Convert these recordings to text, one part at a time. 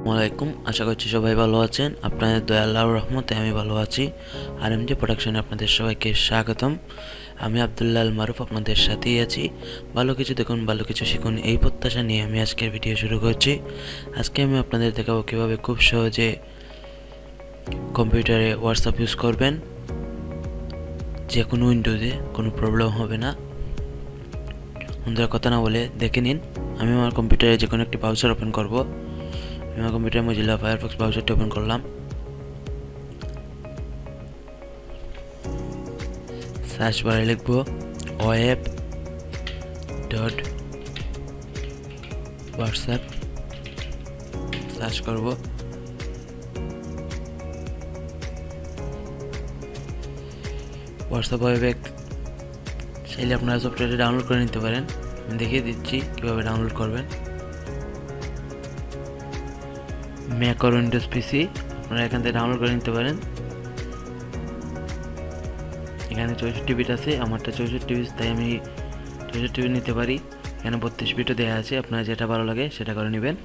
আসসালামাইকুম, আশা করছি সবাই ভালো আছেন। আপনাদের দয়া আল্লাহর রহমতে আমি ভালো আছি। RMJ প্রোডাকশনে আপনাদের সবাইকে স্বাগতম। আমি আব্দুল্লাহ আল মারুফ আপনাদের সাথেই আছি। ভালো কিছু দেখুন, ভালো কিছু শিখুন, এই প্রত্যাশা নিয়ে আমি আজকের ভিডিও শুরু করছি। আজকে আমি আপনাদের দেখাবো কীভাবে খুব সহজে কম্পিউটারে হোয়াটসঅ্যাপ ইউজ করবেন। যে কোনো উইন্ডোজে কোনো প্রবলেম হবে না। বন্ধুরা, কথা না বলে দেখে নিন। আমি আমার কম্পিউটারে যে কোনো একটি ব্রাউজার ওপেন করব। আমার কম্পিউটারে মজিলা ফায়ারফক্স ব্রাউজারটি ওপেন করলাম। সার্চ বারে লিখব web.whatsapp, সার্চ করব। হোয়াটসঅ্যাপ ওয়েবে চাইলে আপনারা সফটওয়্যারটি ডাউনলোড করে নিতে পারেন। আমি দেখিয়ে দিচ্ছি কীভাবে ডাউনলোড করবেন। ম্যাক আর উইন্ডোজ পিসি আপনারা এখান থেকে ডাউনলোড করে নিতে পারেন। এখানে 64 বিট আছে, আমারটা 64 বিট, তাই আমি 64 বিট নিতে পারি। এখানে 32 বিটও দেওয়া আছে, আপনারা যেটা ভালো লাগে সেটা করে নেবেন।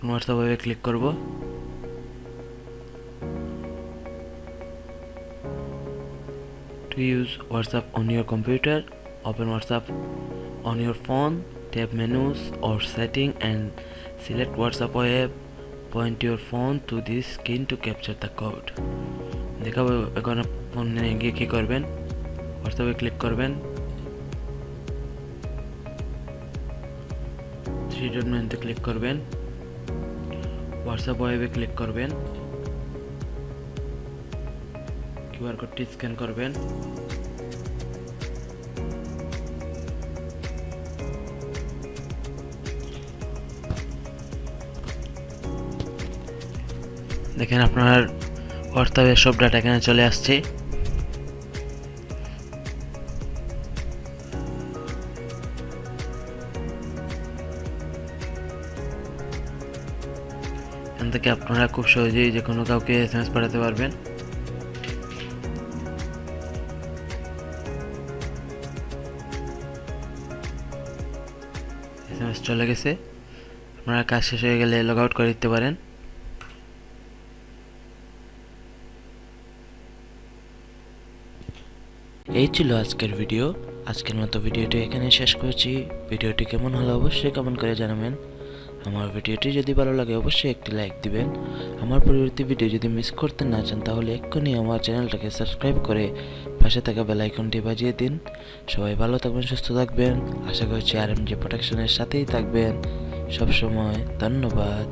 হোয়াটসঅ্যাপ ওয়েবে ক্লিক করব। To use WhatsApp on your computer, open WhatsApp on your phone, tap menus or setting and select WhatsApp web. Point your phone to this screen to capture the code. দেখাবো এখন ফোনে গিয়ে কী করবেন। হোয়াটসঅ্যাপে click করবেন, 3 dot মেনুতে click করবেন, WhatsApp ওয়েবে ক্লিক করবেন, কিউআর কোডটি স্ক্যান করবেন। দেখেন আপনার হোয়াটসঅ্যাপের সব ডাটা এখানে চলে আসছে। এখান থেকে আপনারা খুব সহজেই যে কোনো কাউকে SMS পাঠাতে পারবেন। SMS চলে গেছে। আপনারা কাজ শেষ হয়ে গেলে লগ আউট করে দিতে পারেন। এই ছিল আজকের ভিডিও। আজকের মতো ভিডিওটি এখানে শেষ করছি। ভিডিওটি কেমন হলো অবশ্যই কমেন্ট করে জানাবেন। আমার ভিডিওটি যদি ভালো লাগে অবশ্যই একটি লাইক দিবেন। আমার পরবর্তী ভিডিও যদি মিস করতে না চান তাহলে এক্ষুনি আমার চ্যানেলটাকে সাবস্ক্রাইব করে পাশে থাকা বেল আইকনটি বাজিয়ে দিন। সবাই ভালো থাকবেন, সুস্থ থাকবেন। আশা করছি RMJ প্রোডাকশনের সাথেই থাকবেন সবসময়। ধন্যবাদ।